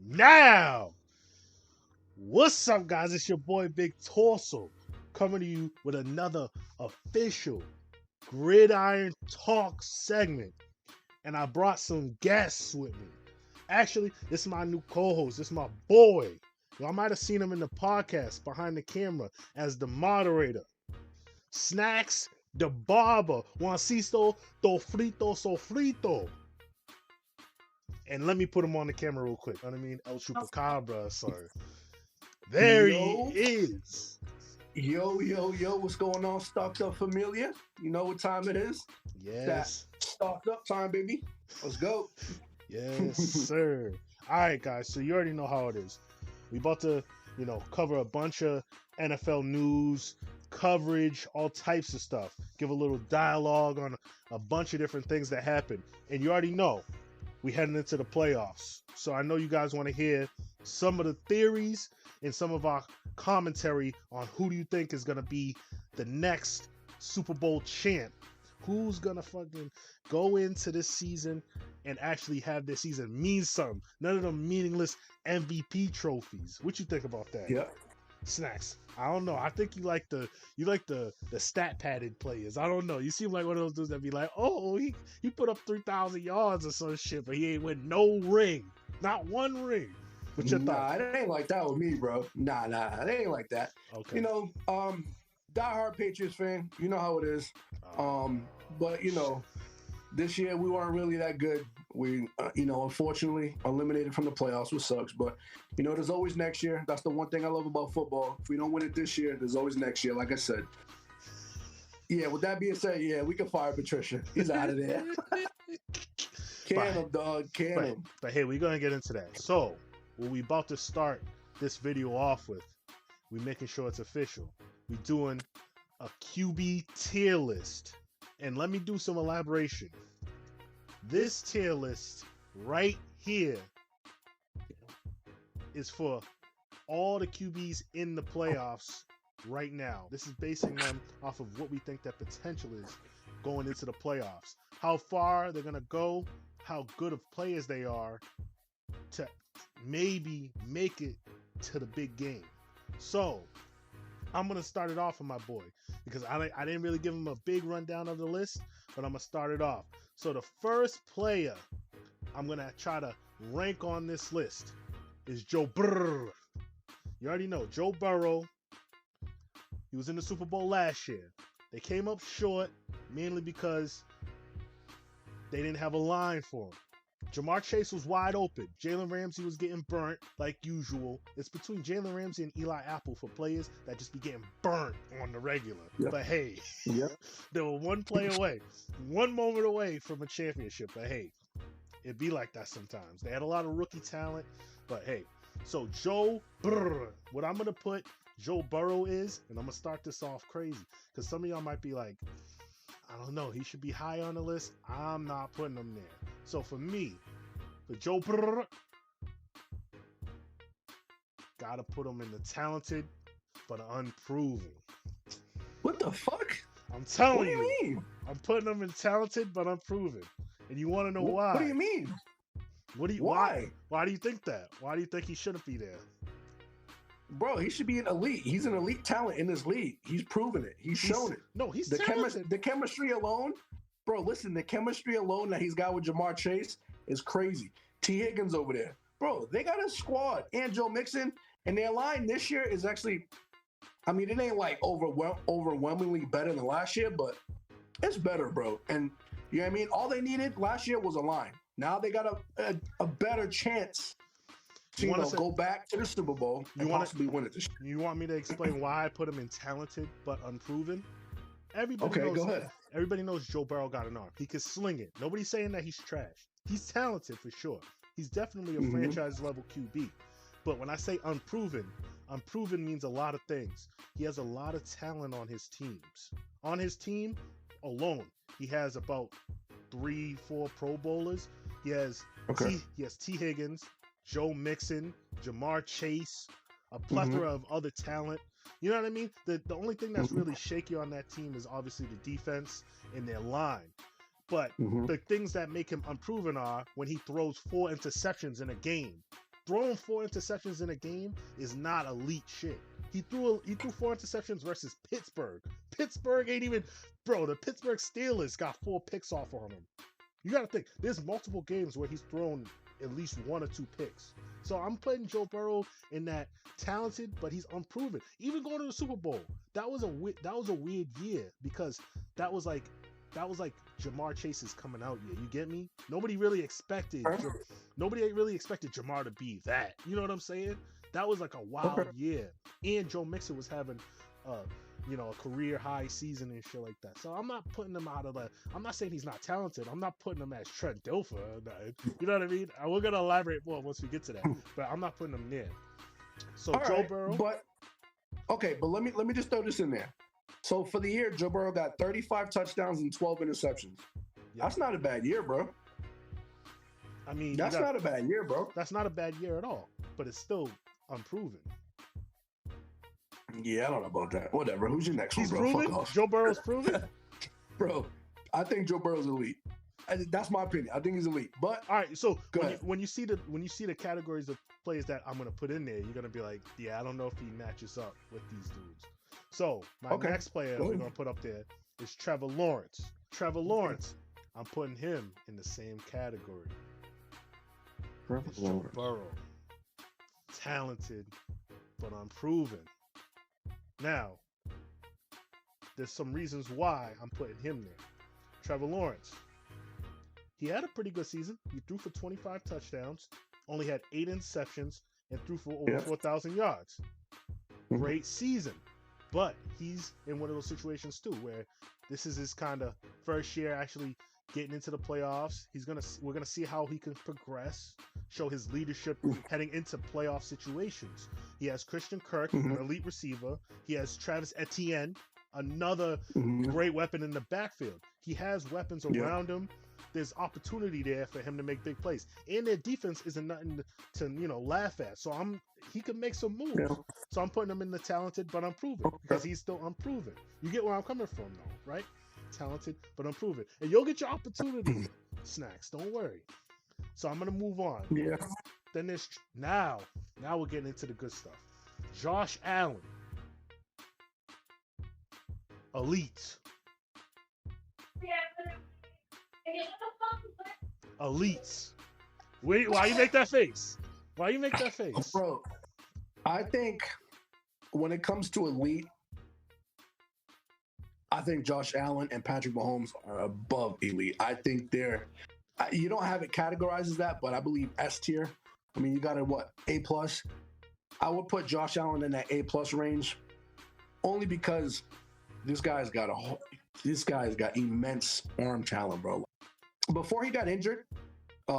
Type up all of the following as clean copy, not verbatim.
Now, what's up, guys? It's your boy Big Torso coming to you with another official Gridiron Talk segment. And I brought some guests with me. Actually, this is my new co-host. This is my boy. Y'all might have seen him in the podcast behind the camera as the moderator. Snacks, the barber. Juancito, do frito, sofrito. And let me put him on the camera real quick. You know what I mean? El Chupacabra, sorry. There Yo. he is. Yo, what's going on, Stocked Up Familia? You know what time it is? Yes. That stocked up time, baby. Let's go. Yes, sir. All right, guys. So you already know how it is. We about to, cover a bunch of NFL news, coverage, all types of stuff. Give a little dialogue on a bunch of different things that happen. And you already know we heading into the playoffs. So I know you guys want to hear some of the theories and some of our commentary on who do you think is going to be the next Super Bowl champ. Who's going to fucking go into this season and actually have this season mean something. None of them meaningless MVP trophies. What you think about that? Yeah. Snacks. I don't know. I think you like the stat padded players. I don't know. You seem like one of those dudes that be like, oh, he put up 3,000 yards or some shit, but he ain't win no ring. Not one ring. What your thoughts? It ain't like that with me, bro. Nah, it ain't like that. Okay. Diehard Patriots fan, you know how it is. But this year we weren't really that good. We, unfortunately eliminated from the playoffs, which sucks. But, there's always next year. That's the one thing I love about football. If we don't win it this year, there's always next year, like I said. Yeah, with that being said, yeah, we can fire Patricia. He's out of there. Can him, dog. Can him. But hey, we're going to get into that. So, what we about to start this video off with, we making sure it's official. We doing a QB tier list. And let me do some elaboration. This tier list right here is for all the QBs in the playoffs right now. This is basing them off of what we think their potential is going into the playoffs. How far they're going to go, how good of players they are to maybe make it to the big game. So, I'm going to start it off with my boy because I didn't really give him a big rundown of the list, but I'm going to start it off. So the first player I'm going to try to rank on this list is Joe Burrow. You already know Joe Burrow. He was in the Super Bowl last year. They came up short mainly because they didn't have a line for him. Jamar Chase was wide open. Jalen Ramsey was getting burnt like usual. It's between Jalen Ramsey and Eli Apple for players that just be getting burnt on the regular. Yep. But hey, they were one play away, one moment away from a championship. But hey, it be like that sometimes. They had a lot of rookie talent, but hey. So Joe Burrow, what I'm going to put Joe Burrow is, and I'm going to start this off crazy, because some of y'all might be like, I don't know, he should be high on the list. I'm not putting him there. So for me, for Joe Burrow, gotta put him in the talented but unproven. What the fuck? I'm telling you. What do you mean? I'm putting him in talented but unproven. And you want to know why? What do you mean? Why? Why do you think that? Why do you think he shouldn't be there? Bro, he should be an elite. He's an elite talent in this league. He's proven it. He's shown it. No, he's talented. The chemistry alone, bro, listen, the chemistry alone that he's got with Jamar Chase is crazy. T. Higgins over there. Bro, they got a squad. And Joe Mixon. And their line this year is actually, it ain't like overwhelmingly better than last year, but it's better, bro. And you know what I mean? All they needed last year was a line. Now they got a better chance to go back to the Super Bowl and possibly win it this year. You want me to explain why I put him in talented but unproven? Go ahead. Everybody knows Joe Burrow got an arm. He can sling it. Nobody's saying that he's trash. He's talented for sure. He's definitely a franchise level QB. But when I say unproven means a lot of things. He has a lot of talent on his teams. On his team alone, he has about 3-4 Pro Bowlers. He has T. Higgins, Joe Mixon, Jamar Chase, a plethora of other talent. You know what I mean? The only thing that's really shaky on that team is obviously the defense and their line. But the things that make him unproven are when he throws 4 interceptions in a game. throwing 4 interceptions in a game is not elite shit. He threw 4 interceptions versus Pittsburgh. Pittsburgh ain't even, bro. The Pittsburgh Steelers got 4 picks off on him. You got to think, there's multiple games where he's thrown at least 1 or 2 picks. So I'm putting Joe Burrow in that talented, but he's unproven. Even going to the Super Bowl, that was a weird year because that was like Jamar Chase's coming out year. You get me? Nobody really expected Jamar to be that. You know what I'm saying? That was like a wild year. And Joe Mixon was having a career high season and shit like that. So I'm not putting him out of the. I'm not saying he's not talented. I'm not putting him as Trent Dilfer. You know what I mean? We're gonna elaborate more once we get to that. But I'm not putting him there. So Joe Burrow. But let me just throw this in there. So for the year, Joe Burrow got 35 touchdowns and 12 interceptions. Yep. That's not a bad year, bro. I mean, that's not a bad year, bro. That's not a bad year at all. But it's still unproven. Yeah, I don't know about that. Whatever. Who's your next one, bro? Proven? Fuck off. Joe Burrow's proven? Bro, I think Joe Burrow's elite. That's my opinion. I think he's elite. But all right, so when you see the categories of players that I'm gonna put in there, you're gonna be like, yeah, I don't know if he matches up with these dudes. So my next player we're gonna put up there is Trevor Lawrence. Trevor Lawrence, I'm putting him in the same category. Joe Burrow, talented but unproven. Now, there's some reasons why I'm putting him there. Trevor Lawrence, he had a pretty good season. He threw for 25 touchdowns, only had 8 interceptions, and threw for over 4,000 yards. Great season. But he's in one of those situations too, where this is his kind of first year actually getting into the playoffs. We're gonna see how he can progress, show his leadership heading into playoff situations. He has Christian Kirk, an elite receiver. He has Travis Etienne, another great weapon in the backfield. He has weapons around him. There's opportunity there for him to make big plays. And their defense isn't nothing to laugh at. So he can make some moves. Yeah. So I'm putting him in the talented but unproven because he's still unproven. You get where I'm coming from though, right? Talented but unproven. And you'll get your opportunity, Snacks. Don't worry. So I'm gonna move on. Yeah. Then there's now we're getting into the good stuff. Josh Allen. Elite. Elites. Wait, why you make that face? Why you make that face? Bro, I think when it comes to elite, I think Josh Allen and Patrick Mahomes are above elite. I think you don't have it categorized as that, but I believe S tier. I mean, you got it, what, A+? I would put Josh Allen in that A+ range only because this guy's got immense arm talent, bro. Before he got injured,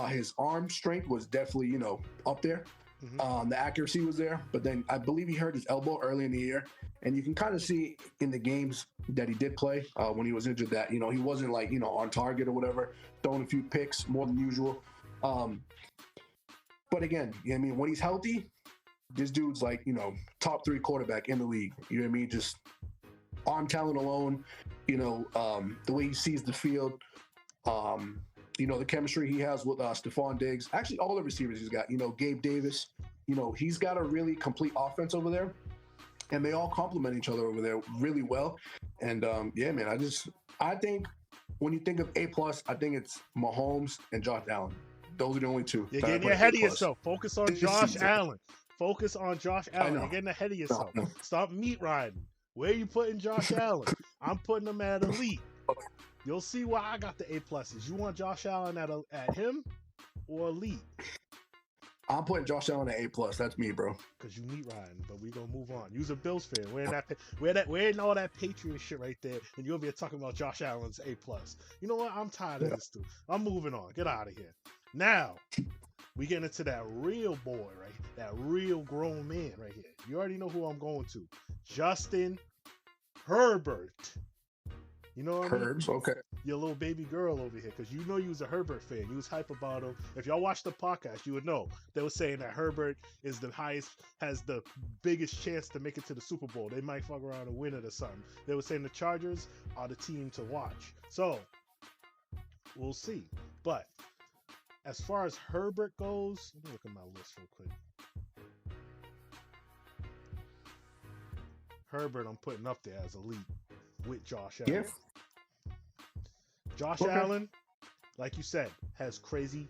his arm strength was definitely, up there. The accuracy was there, but then I believe he hurt his elbow early in the year, and you can kind of see in the games that he did play when he was injured that, he wasn't like, on target or whatever, throwing a few picks more than usual. But again, I mean, when he's healthy, this dude's like, top 3 quarterback in the league. You know what I mean? Just arm talent alone, the way he sees the field, the chemistry he has with Stephon Diggs, actually all the receivers he's got, Gabe Davis, he's got a really complete offense over there, and they all complement each other over there really well. And yeah, man, I think when you think of A+, I think it's Mahomes and Josh Allen. Those are the only two. You're getting ahead of yourself. Focus on Josh Allen. Focus on Josh Allen. You're getting ahead of yourself. No. Stop meat riding. Where are you putting Josh Allen? I'm putting him at elite. You'll see why I got the A+. You want Josh Allen at him or elite? I'm putting Josh Allen at A+. That's me, bro. Because you meat riding, but we gonna move on. You's a Bills fan. Wearing all that Patriot shit right there, and you'll be talking about Josh Allen's A+. You know what? I'm tired of this dude. I'm moving on. Get out of here. Now, we get into that real boy, right? That real grown man right here. You already know who I'm going to. Justin Herbert. You know what I mean? Herbs, okay. Your little baby girl over here, because you was a Herbert fan. You was hype about him. If y'all watched the podcast, you would know. They were saying that Herbert is the highest, has the biggest chance to make it to the Super Bowl. They might fuck around and win it or something. They were saying the Chargers are the team to watch. So, we'll see. But as far as Herbert goes, let me look at my list real quick. Herbert, I'm putting up there as elite with Josh Allen. Yeah. Josh Allen, like you said, has crazy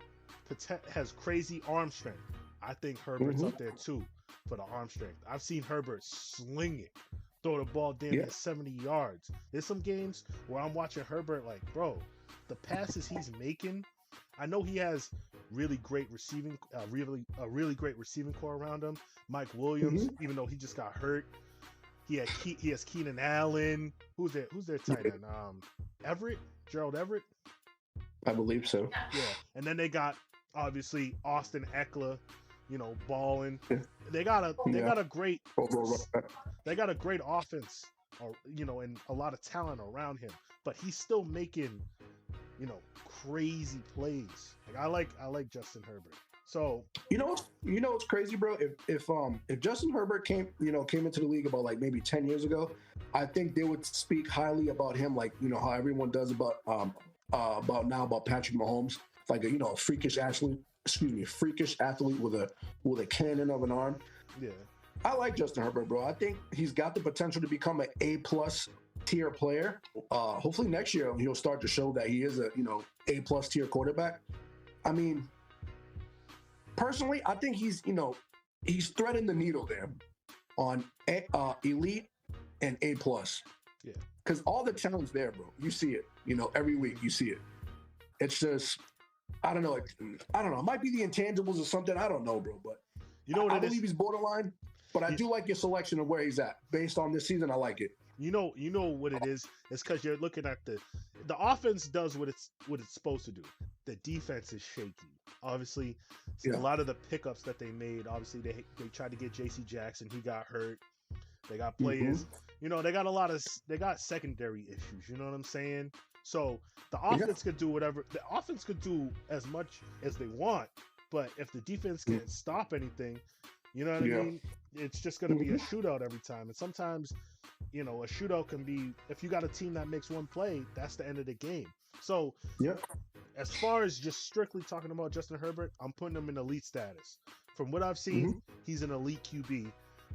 arm strength. I think Herbert's up there too for the arm strength. I've seen Herbert sling it, throw the ball damn near 70 yards. There's some games where I'm watching Herbert like, bro, the passes he's making. I know he has really great receiving, a really great receiving core around him. Mike Williams, even though he just got hurt. He has Keenan Allen. Who's their tight end? Gerald Everett. I believe so. Yeah, and then they got obviously Austin Eckler, balling. They got a great offense, and a lot of talent around him. But he's still making, crazy plays. Like I like Justin Herbert. So what's crazy, bro? If Justin Herbert came into the league about like maybe 10 years ago, I think they would speak highly about him, like how everyone does about Patrick Mahomes, like a freakish athlete with a cannon of an arm. Yeah, I like Justin Herbert, bro. I think he's got the potential to become an A+ tier player. Hopefully next year he'll start to show that he is a A+ tier quarterback. I mean, personally, I think he's threading the needle there on elite and A+. Yeah. Because all the talent's there, bro. You see it. Every week you see it. It's just, I don't know. It might be the intangibles or something. I don't know, bro. But I believe he's borderline. But I do like your selection of where he's at. Based on this season, I like it. You know what it is? It's because you're looking at the offense does what it's supposed to do. The defense is shaky. Obviously, a lot of the pickups that they made. Obviously, they tried to get J.C. Jackson. He got hurt. They got players. They got secondary issues. You know what I'm saying? So the offense could do whatever. The offense could do as much as they want. But if the defense can't stop anything, you know what I mean? It's just going to be a shootout every time. And sometimes, a shootout can be, if you got a team that makes one play, that's the end of the game. So as far as just strictly talking about Justin Herbert, I'm putting him in elite status. From what I've seen, he's an elite QB.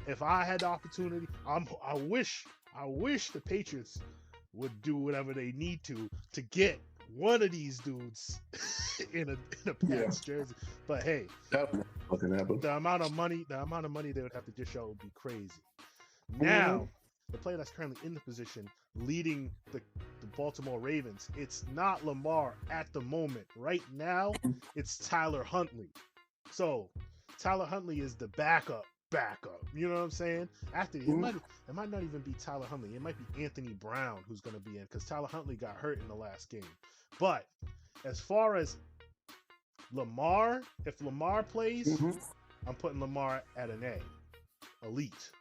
If I had the opportunity, I wish the Patriots would do whatever they need to get one of these dudes in a Pats jersey. But hey, the amount of money they would have to dish out would be crazy. Now, the player that's currently in the position leading the Baltimore Ravens, it's not Lamar at the moment. Right now, it's Tyler Huntley. So Tyler Huntley is the backup. You know what I'm saying? After it might not even be Tyler Huntley. It might be Anthony Brown who's going to be in, because Tyler Huntley got hurt in the last game. But as far as Lamar, if Lamar plays, I'm putting Lamar at an A, elite,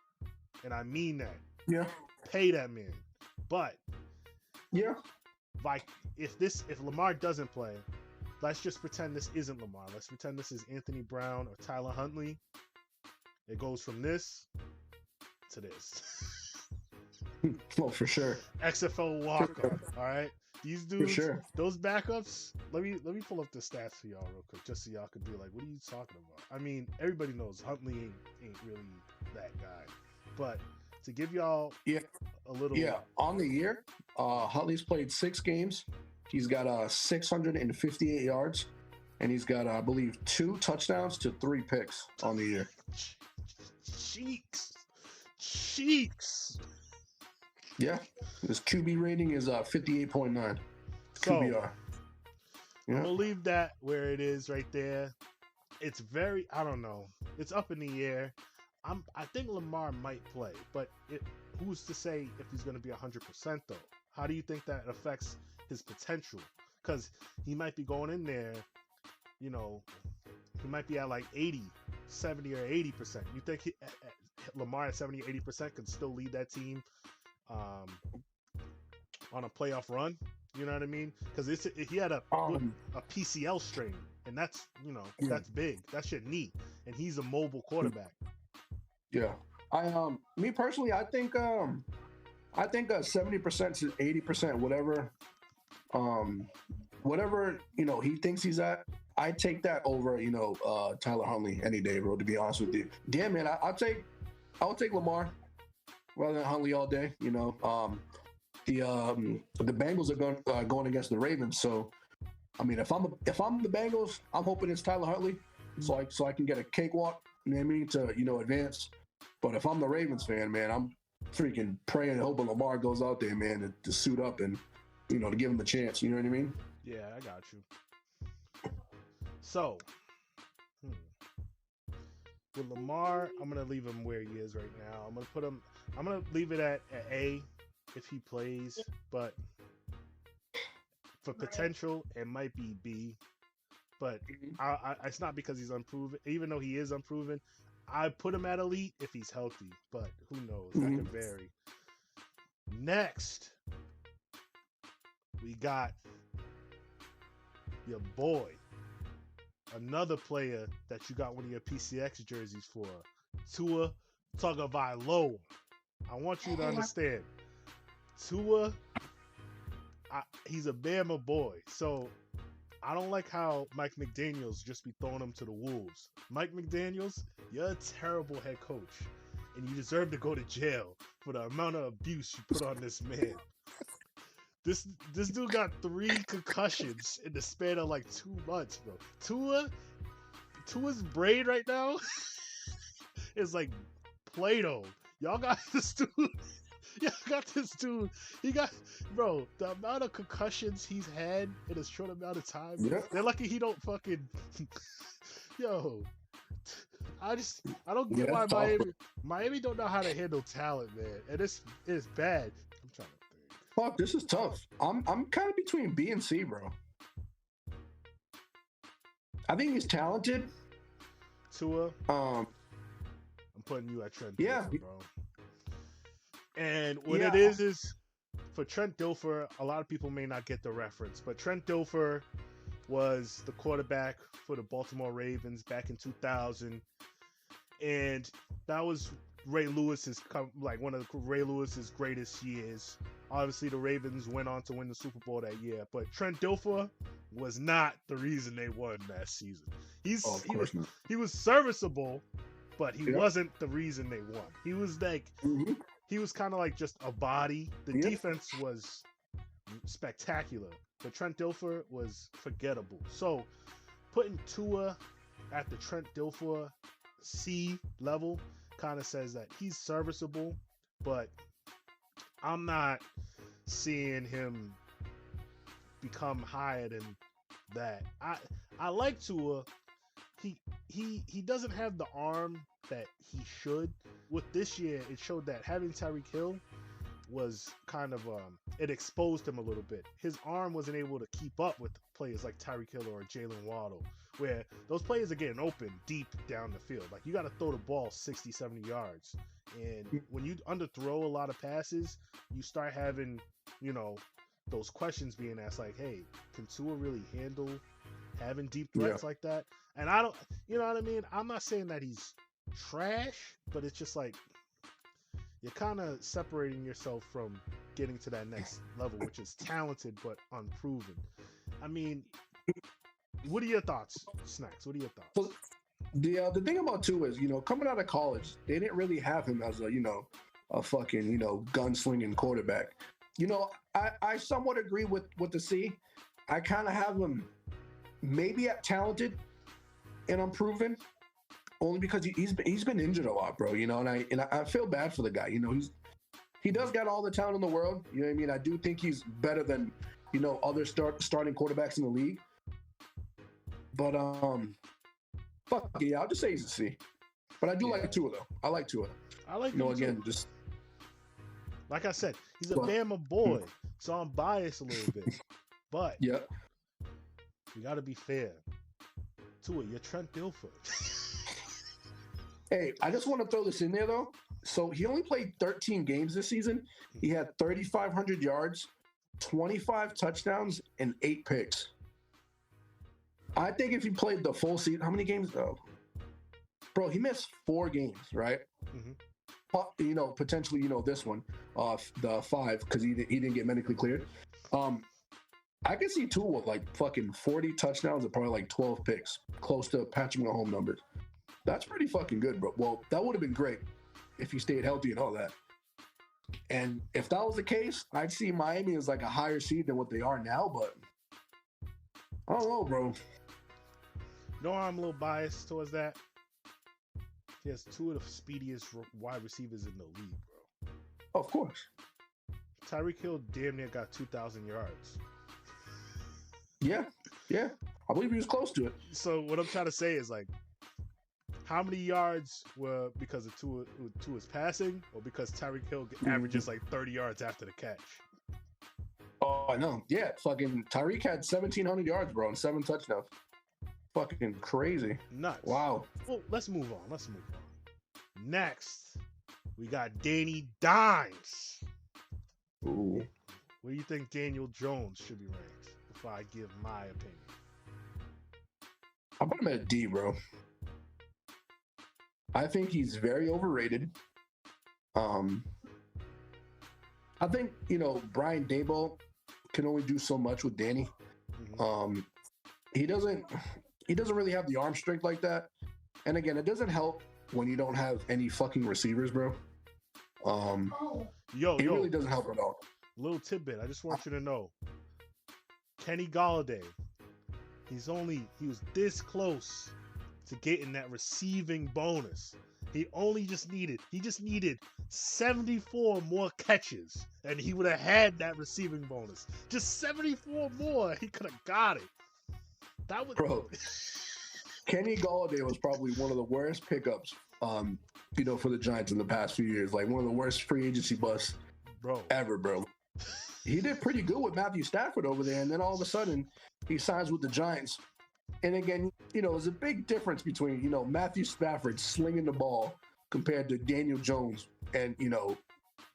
and I mean that. Yeah. Pay that man. But yeah, if Lamar doesn't play, let's just pretend this isn't Lamar. Let's pretend this is Anthony Brown or Tyler Huntley. It goes from this to this. Oh, for sure. XFL walk-up. All right. These dudes, for sure. Those backups. Let me pull up the stats for y'all real quick, just so y'all could be like, "What are you talking about?" I mean, everybody knows Huntley ain't really that guy, but to give y'all a little on the year, Huntley's played 6 games. He's got 658 yards, and he's got I believe 2 touchdowns to 3 picks on the year. Cheeks. Yeah, his QB rating is 58.9 QBR. I'm gonna leave that where it is right there. It's I don't know. It's up in the air. I think Lamar might play, but who's to say if he's gonna be 100% though? How do you think that affects his potential? Because he might be going in there, he might be at like 80, 70 or 80%. You think Lamar at 70 or 80% could still lead that team on a playoff run? You know what I mean? Because he had a PCL strain, and that's that's big. That's your knee, and he's a mobile quarterback. Yeah, me personally, I think 70% to 80%, whatever he thinks he's at. I take that over, Tyler Huntley any day, bro. To be honest with you, damn man, I'll take Lamar rather than Huntley all day. The Bengals are going against the Ravens, so I mean, if I'm the Bengals, I'm hoping it's Tyler Huntley, so I can get a cakewalk. You know what I mean, to advance. But if I'm the Ravens fan, man, I'm freaking praying and hoping Lamar goes out there, man, to suit up and to give him a chance. You know what I mean? Yeah, I got you. So, with Lamar, I'm gonna leave him where he is right now. I'm gonna leave it at A if he plays, but for potential, it might be B. But it's not because he's unproven. Even though he is unproven, I put him at elite if he's healthy. But who knows? That could vary. Next, we got your boy, another player that you got one of your PCX jerseys for, Tua Tagovailoa. I want you to understand, Tua, he's a Bama boy, so I don't like how Mike McDaniels just be throwing him to the wolves. Mike McDaniels, you're a terrible head coach, and you deserve to go to jail for the amount of abuse you put on this man. This dude got 3 concussions in the span of like 2 months, bro. Tua's brain right now is like Play-Doh. Y'all got this dude. Y'all got this dude. He got, bro, the amount of concussions he's had in a short amount of time. Yeah. They're lucky he don't fucking. Yo, I don't get why Miami don't know how to handle talent, man. And it's bad. I'm trying to think. Fuck, this is tough. I'm kind of between B and C, bro. I think he's talented. Tua. I'm putting you at Trent Dilfer, bro. And what it is for Trent Dilfer, a lot of people may not get the reference, but Trent Dilfer was the quarterback for the Baltimore Ravens back in 2000, and that was one of Ray Lewis's greatest years. Obviously, the Ravens went on to win the Super Bowl that year, but Trent Dilfer was not the reason they won that season. He was serviceable, but he wasn't the reason they won. He was like, he was kind of like just a body. The defense was spectacular, but Trent Dilfer was forgettable. So, putting Tua at the Trent Dilfer C level kind of says that he's serviceable, but I'm not seeing him become higher than that. I like Tua. He doesn't have the arm that he should. With this year, it showed that having Tyreek Hill was kind of it exposed him a little bit. His arm wasn't able to keep up with players like Tyreek Hill or Jalen Waddle, where those players are getting open deep down the field. Like, you got to throw the ball 60, 70 yards. And when you underthrow a lot of passes, you start having, those questions being asked like, hey, can Tua really handle having deep threats like that? And I don't, you know what I mean? I'm not saying that he's trash, but it's just like, you're kind of separating yourself from getting to that next level, which is talented but unproven. I mean, what are your thoughts, Snacks? What are your thoughts? Well, the thing about Tua is, coming out of college, they didn't really have him as a fucking, gunslinging quarterback. I somewhat agree with the C. I kind of have him maybe at talented and unproven, only because he's been injured a lot, bro. And I feel bad for the guy. He does got all the talent in the world. You know what I mean? I do think he's better than other starting quarterbacks in the league. But fuck yeah, I'll just say he's a C. But I do like Tua though. I like Tua. I like again too. Just like I said, he's a Bama boy, so I'm biased a little bit. But yeah, you got to be fair. Tua, you're Trent Dilfer. Hey, I just want to throw this in there though. So he only played 13 games this season. He had 3,500 yards, 25 touchdowns, and 8 picks. I think if he played the full season, how many games though? Bro, he missed 4 games, right? Potentially, this one, the 5, because he didn't get medically cleared. I can see Tua with like fucking 40 touchdowns and probably like 12 picks, close to Patrick Mahomes numbers. That's pretty fucking good, bro. Well, that would have been great if he stayed healthy and all that. And if that was the case, I'd see Miami as like a higher seed than what they are now, but I don't know, bro. You know, I'm a little biased towards that. He has two of the speediest wide receivers in the league, bro. Of course. Tyreek Hill damn near got 2,000 yards. Yeah. I believe he was close to it. So what I'm trying to say is, like, how many yards were because of Tua's passing, or because Tyreek Hill averages like 30 yards after the catch? Oh, I know. Yeah, fucking Tyreek had 1,700 yards, bro, and 7 touchdowns. Fucking crazy. Nuts. Wow. Well, let's move on. Next, we got Danny Dimes. Ooh. Where do you think Daniel Jones should be ranked before I give my opinion? I'll put him at D, bro. I think he's very overrated. I think, Brian Daboll can only do so much with Danny. Mm-hmm. He doesn't really have the arm strength like that. And again, it doesn't help when you don't have any fucking receivers, bro. He really doesn't help at all. Little tidbit, I just want you to know. Kenny Golladay, he was this close to getting that receiving bonus. He just needed 74 more catches, and he would have had that receiving bonus. Just 74 more, he could have got it. That was, bro. Kenny Golladay was probably one of the worst pickups, for the Giants in the past few years. Like one of the worst free agency busts, ever, bro. He did pretty good with Matthew Stafford over there, and then all of a sudden he signs with the Giants. And again, there's a big difference between, Matthew Stafford slinging the ball compared to Daniel Jones and,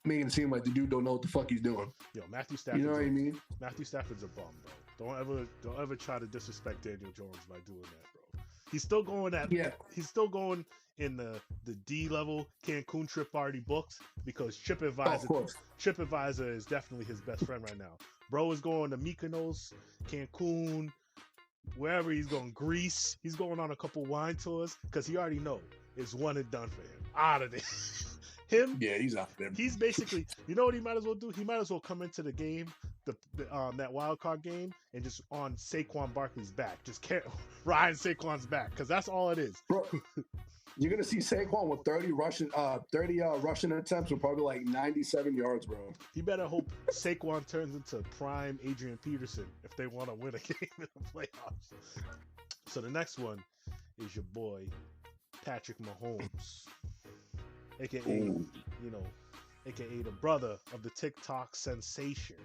making it seem like the dude don't know what the fuck he's doing. Yo, Matthew Stafford. You know what I mean? Matthew Stafford's a bum, bro. Don't ever try to disrespect Daniel Jones by doing that, bro. He's still going He's still going in the D level Cancun trip already booked because TripAdvisor is definitely his best friend right now. Bro is going to Mykonos, Cancun, wherever he's going, Greece. He's going on a couple wine tours because he already know it's one and done for him. Out of there. Him? Yeah, he's out there. He's basically, you know what he might as well do? He might as well come into the game, that wild card game, and just on Saquon Barkley's back. Just ride Saquon's back because that's all it is. Bro, you're gonna see Saquon with 30 rushing attempts with probably like 97 yards, bro. He better hope Saquon turns into prime Adrian Peterson if they want to win a game in the playoffs. So the next one is your boy Patrick Mahomes, aka the brother of the TikTok sensation.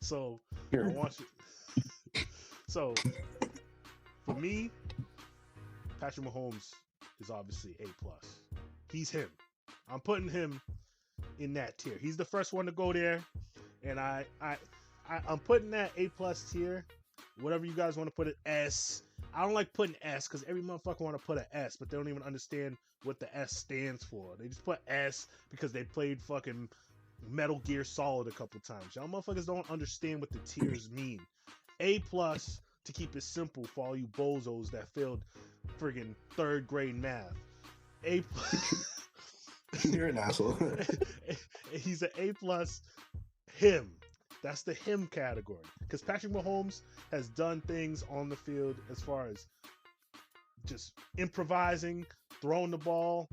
So I want you. So for me, Patrick Mahomes is obviously A+. He's him. I'm putting him in that tier. He's the first one to go there, and I'm putting that A+ tier. Whatever you guys want to put it, S. I don't like putting S because every motherfucker want to put an S, but they don't even understand what the S stands for. They just put S because they played fucking Metal Gear Solid a couple times. Y'all motherfuckers don't understand what the tiers mean. A+ to keep it simple for all you bozos that failed friggin' 3rd grade math. A+. You're an asshole. He's an A+. Him. That's the him category. Because Patrick Mahomes has done things on the field as far as just improvising, throwing the ball,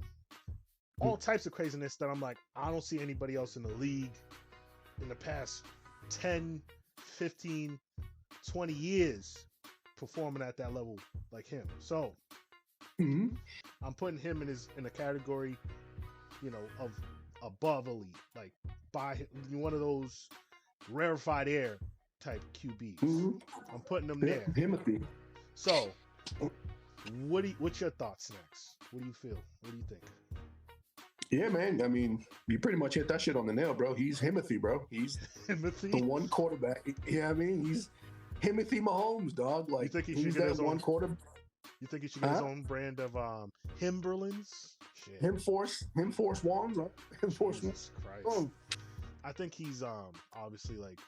all types of craziness that I'm like, I don't see anybody else in the league in the past 10, 15, 20 years performing at that level like him. So I'm putting him in a category, of above elite, like by one of those rarefied air type QBs. I'm putting them there. Timothy. So, what's your thoughts next? What do you feel? What do you think? Yeah, man. I mean, you pretty much hit that shit on the nail, bro. He's Himothy, bro. He's the one quarterback. Yeah, I mean, he's Himothy Mahomes, dog. Like, you think he's that one quarter. You think he should get his own brand of Himberlins? Shit. Him force wands. Him force Jesus Christ. I think he's obviously like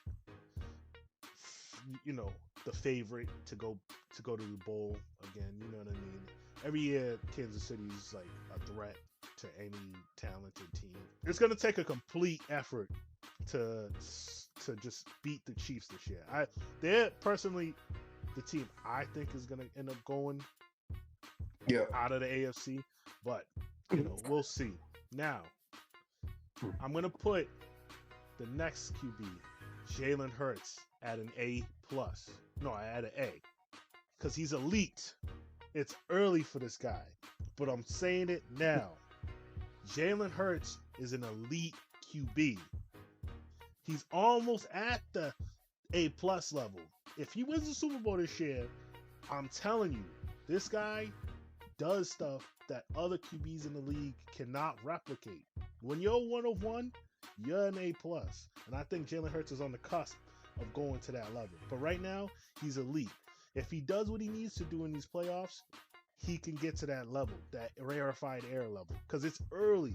the favorite to go to the bowl again. You know what I mean? Every year, Kansas City's like a threat to any talented team. It's gonna take a complete effort to just beat the Chiefs this year. They're personally the team I think is gonna end up going out of the AFC, but we'll see. Now, I'm gonna put the next QB, Jalen Hurts, at an A+. No, at an A, because he's elite. It's early for this guy, but I'm saying it now. Jalen Hurts is an elite QB. He's almost at the A+ level. If he wins the Super Bowl this year, I'm telling you, this guy does stuff that other QBs in the league cannot replicate. When you're 1 of 1, you're an A+. And I think Jalen Hurts is on the cusp of going to that level. But right now, he's elite. If he does what he needs to do in these playoffs, he can get to that level, that rarefied air level. Because it's early.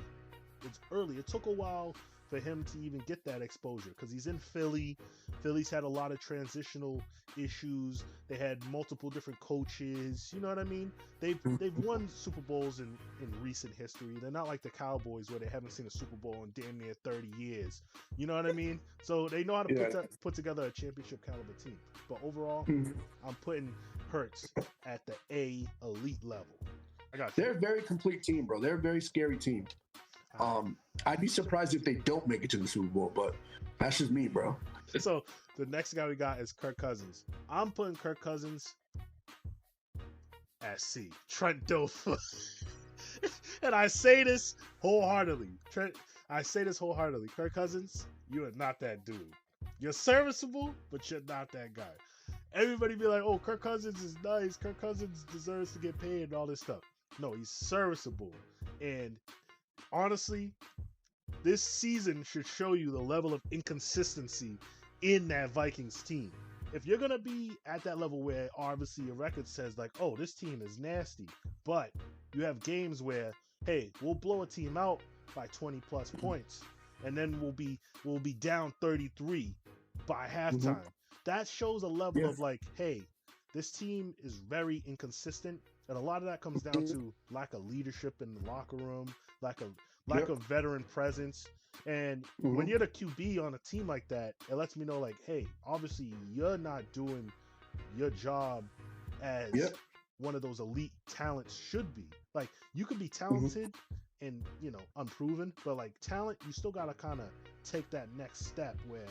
It's early. It took a while for him to even get that exposure because he's in Philly. Philly's had a lot of transitional issues. They had multiple different coaches. You know what I mean? They've won Super Bowls in recent history. They're not like the Cowboys where they haven't seen a Super Bowl in damn near 30 years. You know what I mean? So they know how to put together a championship caliber team. But overall, I'm putting Hurts at the A elite level. I got you. They're a very complete team, bro. They're a very scary team. I'd be surprised if they don't make it to the Super Bowl, but that's just me, bro. So the next guy we got is Kirk Cousins. I'm putting Kirk Cousins at C. Trent Dilfer. And I say this wholeheartedly. Kirk Cousins, you are not that dude. You're serviceable, but you're not that guy. Everybody be like, oh, Kirk Cousins is nice. Kirk Cousins deserves to get paid and all this stuff. No, he's serviceable. And honestly, this season should show you the level of inconsistency in that Vikings team. If you're going to be at that level where obviously your record says like, oh, this team is nasty, but you have games where, hey, we'll blow a team out by 20 plus points and then we'll be down 33 by halftime. That shows a level of like, hey, this team is very inconsistent. And a lot of that comes down to lack of leadership in the locker room, lack of veteran presence. And when you're the QB on a team like that, it lets me know like, hey, obviously you're not doing your job as one of those elite talents should be. Like, you could be talented and, unproven, but like talent, you still got to kind of take that next step where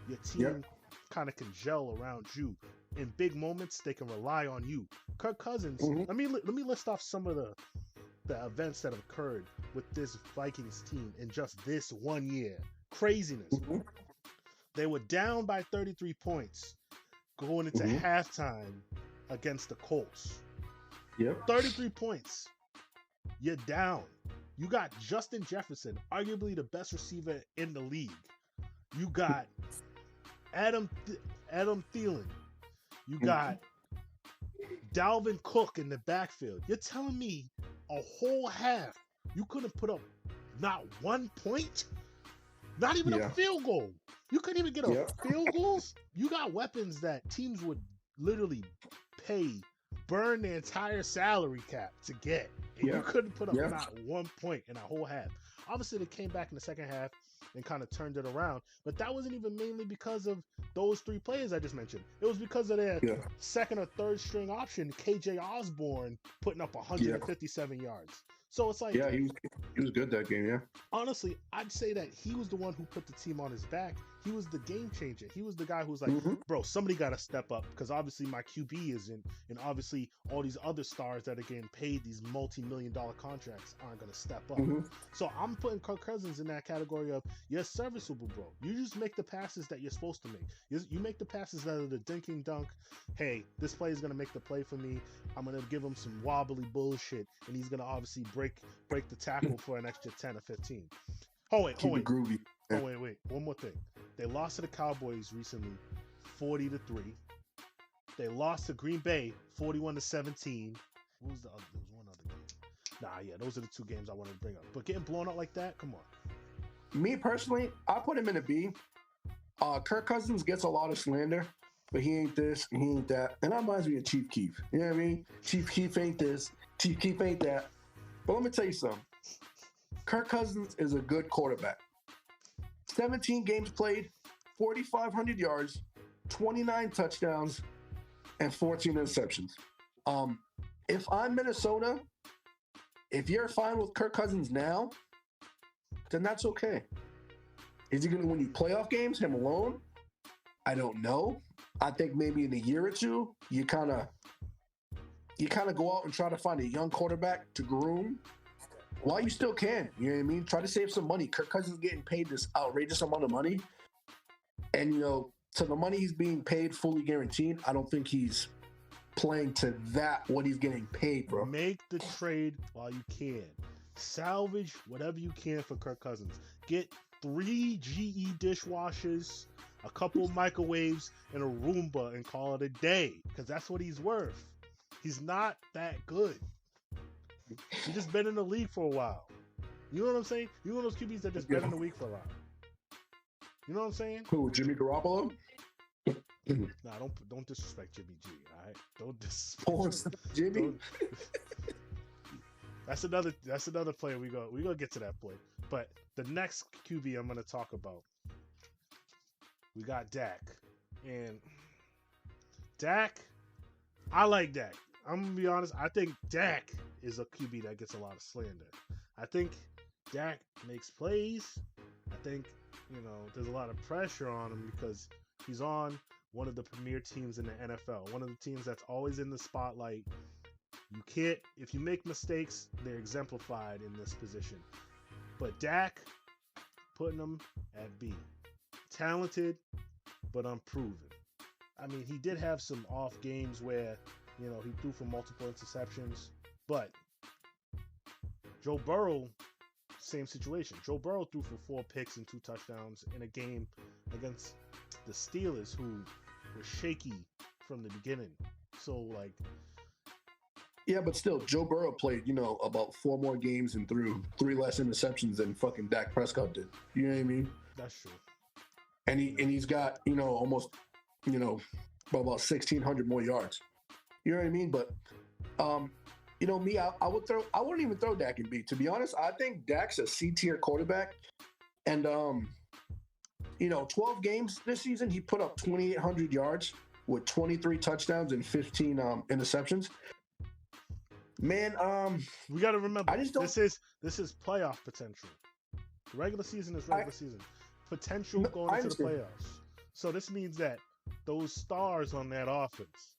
your team kind of can gel around you. In big moments, they can rely on you. Kirk Cousins, let me list off some of the events that have occurred with this Vikings team in just this 1 year. Craziness. They were down by 33 points going into halftime against the Colts. 33 points. You're down. You got Justin Jefferson, arguably the best receiver in the league. You got Adam Thielen. You got Dalvin Cook in the backfield. You're telling me a whole half you couldn't put up not 1 point? Not even a field goal. You couldn't even get a field goals? You got weapons that teams would literally burn the entire salary cap to get. And you couldn't put up not 1 point in a whole half. Obviously, they came back in the second half and kind of turned it around. But that wasn't even mainly because of those three players I just mentioned. It was because of their second or third string option, KJ Osborne, putting up 157 yards. So it's like... Yeah, he was good that game, Honestly, I'd say that he was the one who put the team on his back. He was the game changer. He was the guy who was like, bro, somebody got to step up because obviously my QB isn't, and obviously all these other stars that are getting paid these multi-million-dollar contracts aren't going to step up. So I'm putting Kirk Cousins in that category of, you're serviceable, bro. You just make the passes that you're supposed to make. You make the passes that are the dinking dunk. Hey, this play is going to make the play for me. I'm going to give him some wobbly bullshit, and he's going to obviously break the tackle for an extra 10 or 15. Oh, wait. Groovy. Oh, wait. One more thing. They lost to the Cowboys recently, 40-3. They lost to Green Bay, 41-17. What was the other? There was one other game. Those are the two games I wanted to bring up. But getting blown out like that, come on. Me personally, I put him in a B. Kirk Cousins gets a lot of slander, but he ain't this and he ain't that. And that reminds me of Chief Keef. You know what I mean? Chief Keef ain't this, Chief Keef ain't that. But let me tell you something. Kirk Cousins is a good quarterback. 17 games played, 4,500 yards, 29 touchdowns, and 14 interceptions. If I'm Minnesota, if you're fine with Kirk Cousins now, then that's okay. Is he going to win you playoff games, him alone? I don't know. I think maybe in a year or two, you kind of go out and try to find a young quarterback to groom while you still can. You know what I mean? Try to save some money. Kirk Cousins is getting paid this outrageous amount of money. And, so the money he's being paid fully guaranteed, I don't think he's playing to what he's getting paid, bro. Make the trade while you can. Salvage whatever you can for Kirk Cousins. Get 3 GE dishwashers, a couple microwaves, and a Roomba and call it a day. Because that's what he's worth. He's not that good. He's just been in the league for a while. You know what I'm saying? You know those QBs that just been in the league for a while. You know what I'm saying? Who, Jimmy Garoppolo? Nah, don't disrespect Jimmy G. All right, don't disrespect Jimmy. That's another player. We gonna get to that point. But the next QB I'm gonna talk about, we got Dak, and Dak. I like Dak. I'm gonna be honest. I think Dak is a QB that gets a lot of slander. I think Dak makes plays. I think there's a lot of pressure on him because he's on one of the premier teams in the NFL, one of the teams that's always in the spotlight. You can't, if you make mistakes, they're exemplified in this position. But Dak, putting him at B. Talented, but unproven. I mean, he did have some off games where, he threw for multiple interceptions, but Joe Burrow, same situation. Joe Burrow threw for 4 picks and 2 touchdowns in a game against the Steelers, who were shaky from the beginning. So, yeah, but still, Joe Burrow played, about 4 more games and threw 3 less interceptions than fucking Dak Prescott did. You know what I mean? That's true. And he's got, almost, about 1,600 more yards. You know what I mean? But, me, I wouldn't even throw Dak in B. To be honest, I think Dak's a C-tier quarterback. And, 12 games this season, he put up 2,800 yards with 23 touchdowns and 15 interceptions. Man, we got to remember, I just don't. This is playoff potential. Regular season is regular season. Potential going into the playoffs. So this means that those stars on that offense,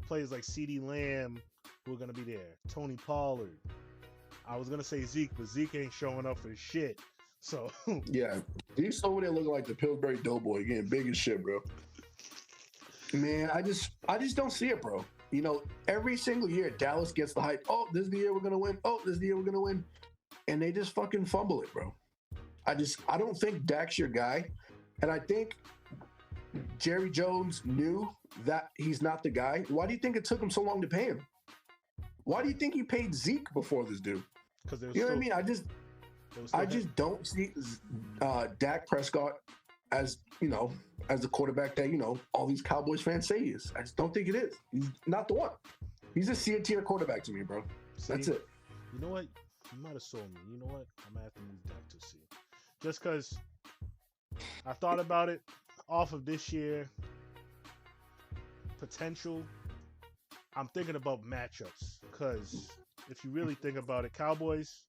players like CeeDee Lamb, who are going to be there, Tony Pollard. I was going to say Zeke, but Zeke ain't showing up for shit. So yeah, Zeke's over there looking like the Pillsbury Doughboy, getting big as shit, bro. Man, I just don't see it, bro. Every single year, Dallas gets the hype. Oh, this is the year we're going to win. Oh, this is the year we're going to win. And they just fucking fumble it, bro. I don't think Dak's your guy. And I think Jerry Jones knew that he's not the guy. Why do you think it took him so long to pay him? Why do you think he paid Zeke before this dude? Because you know what I mean? I just don't see Dak Prescott as the quarterback that all these Cowboys fans say he is. I just don't think it is. He's not the one. He's a C-tier quarterback to me, bro. That's it. You know what? You might have sold me. You know what? I'm gonna have to move Dak to C. Just because I thought about it off of this year potential. I'm thinking about matchups because if you really think about it, Cowboys.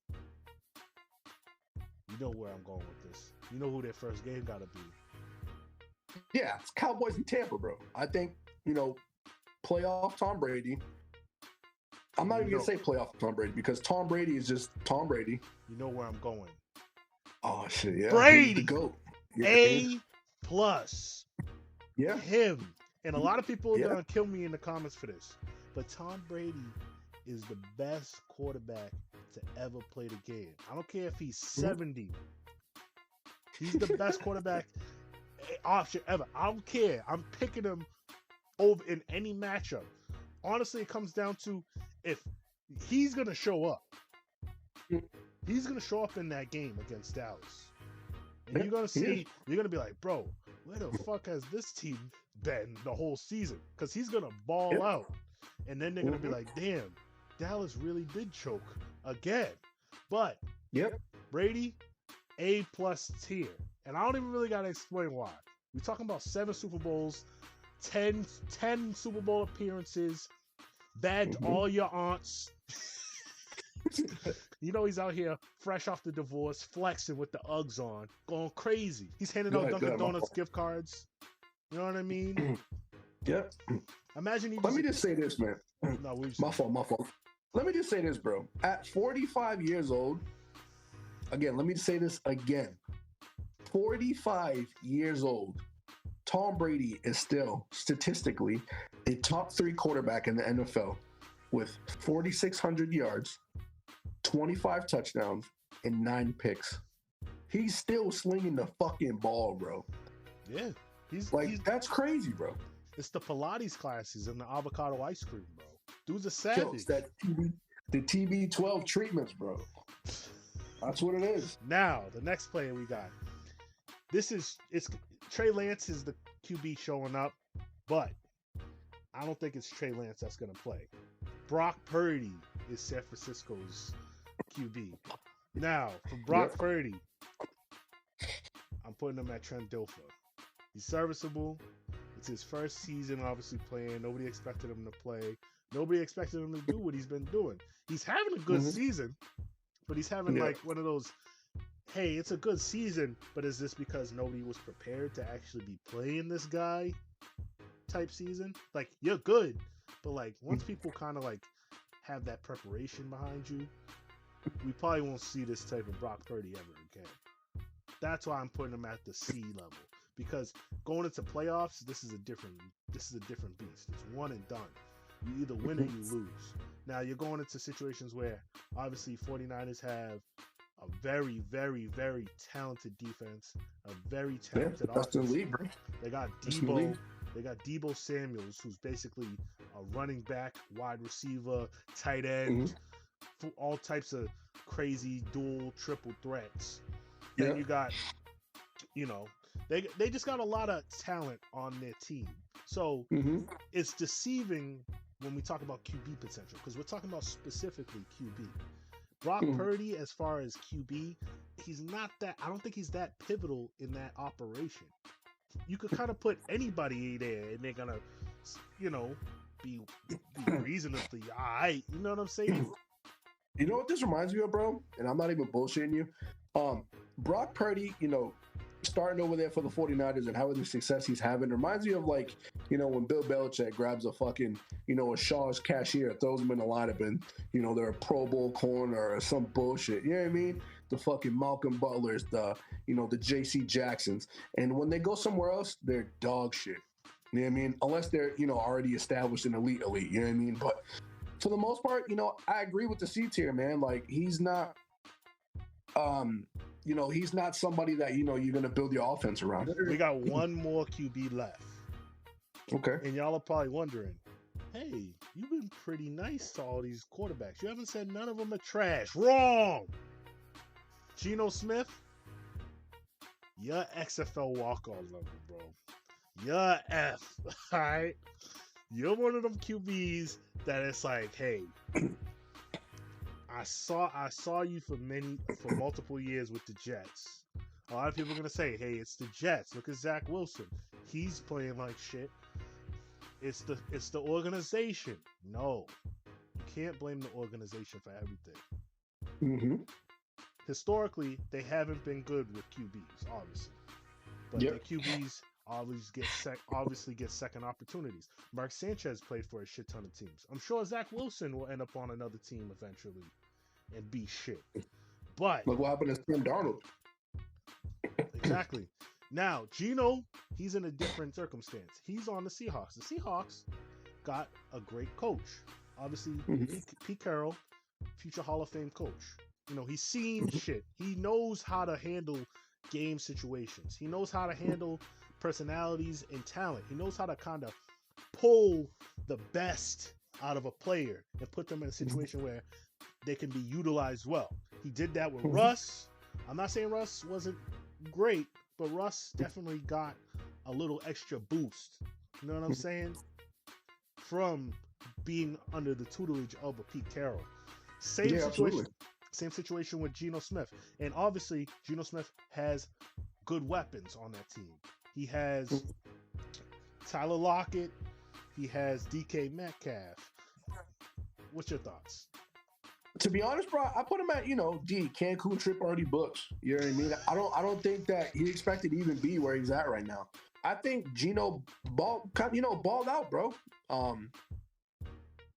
You know where I'm going with this. You know who their first game got to be. Yeah, it's Cowboys in Tampa, bro. I think, playoff Tom Brady. I'm not even going to say playoff Tom Brady because Tom Brady is just Tom Brady. You know where I'm going. Oh, shit, yeah. Brady. The GOAT. A+. Yeah. Him. And a lot of people are going to kill me in the comments for this. But Tom Brady is the best quarterback to ever play the game. I don't care if he's 70. He's the best quarterback option ever. I don't care. I'm picking him over in any matchup. Honestly, it comes down to if he's going to show up. He's going to show up in that game against Dallas. And you're going to see, you're going to be like, bro, where the fuck has this team Ben the whole season because he's gonna ball Yep. out, and then they're gonna be like, "Damn, Dallas really did choke again." But Yep. Brady, A+ tier, and I don't even really gotta explain why. We're talking about 7 Super Bowls, 10 Super Bowl appearances, bagged all your aunts. You know he's out here fresh off the divorce, flexing with the Uggs on, going crazy. He's handing out Dunkin' Donuts gift cards. You know what I mean? Yep. Imagine he Let me just say this, man. No, My fault. Let me just say this, bro. At 45 years old, again, let me say this again. 45 years old, Tom Brady is still statistically a top 3 quarterback in the NFL with 4,600 yards, 25 touchdowns, and 9 picks. He's still slinging the fucking ball, bro. Yeah. He's that's crazy, bro. It's the Pilates classes and the avocado ice cream, bro. Dude's a savage. The TB12 treatments, bro. That's what it is. Now, the next player we got. It's Trey Lance is the QB showing up, but I don't think it's Trey Lance that's going to play. Brock Purdy is San Francisco's QB. Now, for Brock Purdy, I'm putting him at Trent Dilfer. He's serviceable. It's his first season, obviously, playing. Nobody expected him to play. Nobody expected him to do what he's been doing. He's having a good season, but he's having like one of those, hey, it's a good season, but is this because nobody was prepared to actually be playing this guy type season? Like, you're good, but like once people kind of like have that preparation behind you, we probably won't see this type of Brock Purdy ever again. That's why I'm putting him at the C level. Because going into playoffs, this is a different beast. It's one and done. You either win or you lose. Now you're going into situations where obviously 49ers have a very, very, very talented defense, a very talented offense. They got Debo. They got Debo Samuels, who's basically a running back, wide receiver, tight end, all types of crazy dual, triple threats. Then you got, they just got a lot of talent on their team. So it's deceiving when we talk about QB potential because we're talking about specifically QB. Brock Purdy, as far as QB, he's not that. I don't think he's that pivotal in that operation. You could kind of put anybody there, and they're gonna, be reasonably all right. You know what I'm saying? You know what this reminds me of, bro? And I'm not even bullshitting you. Brock Purdy, starting over there for the 49ers and having the success he's having reminds me of like, when Bill Belichick grabs a fucking, a Shaw's cashier, throws him in the lineup and, they're a Pro Bowl corner or some bullshit. You know what I mean? The fucking Malcolm Butlers, the JC Jacksons. And when they go somewhere else, they're dog shit. You know what I mean? Unless they're, already established an elite, you know what I mean? But for the most part, I agree with the C tier, man. Like he's not, he's not somebody that, you're going to build your offense around. We got one more QB left. Okay. And y'all are probably wondering, hey, you've been pretty nice to all these quarterbacks. You haven't said none of them are trash. Wrong! Geno Smith, you're XFL walk-on level, bro. You're F, all right? You're one of them QBs that it's like, hey, I saw you for multiple years with the Jets. A lot of people are gonna say, hey, it's the Jets. Look at Zach Wilson. He's playing like shit. It's the organization. No. You can't blame the organization for everything. Historically, they haven't been good with QBs, obviously. But the QBs obviously get second opportunities. Mark Sanchez played for a shit ton of teams. I'm sure Zach Wilson will end up on another team eventually and be shit. But look what happened to Sam Darnold. Exactly. Now, Geno, he's in a different circumstance. He's on the Seahawks. The Seahawks got a great coach. Obviously, Pete Carroll, future Hall of Fame coach. He's seen shit. He knows how to handle game situations. He knows how to handle personalities and talent. He knows how to kind of pull the best out of a player and put them in a situation where they can be utilized well. He did that with Russ. I'm not saying Russ wasn't great, but Russ definitely got a little extra boost You know what I'm saying? From being under the tutelage of a Pete Carroll. Same situation. Same situation with Geno Smith. And obviously, Geno Smith has good weapons on that team. He has Tyler Lockett. He has DK Metcalf. What's your thoughts? To be honest, bro, I put him at, Cancun trip already booked. You know what I mean? I don't think that he expected to even be where he's at right now. I think Geno balled out, bro.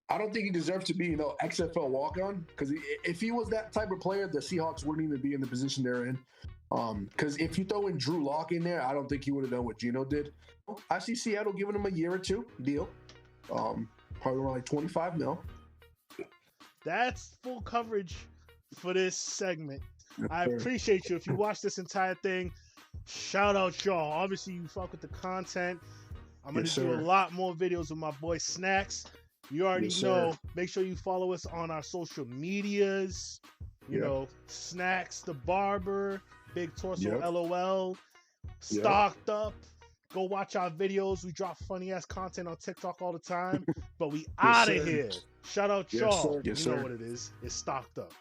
I don't think he deserves to be, XFL walk-on, because if he was that type of player, the Seahawks wouldn't even be in the position they're in. Because if you throw in Drew Lock in there, I don't think he would have done what Geno did. I see Seattle giving him a year or two deal, probably around like $25 million. That's full coverage for this segment. I appreciate you. If you watch this entire thing, shout out y'all. Obviously, you fuck with the content. I'm going to do a lot more videos with my boy Snacks. You already know. Make sure you follow us on our social medias. You know, Snacks the Barber, Big Torso LOL, Stocked Up. Go watch our videos. We drop funny ass content on TikTok all the time. But we out of here. Shout out y'all. You know what it is. It's Stocked Up.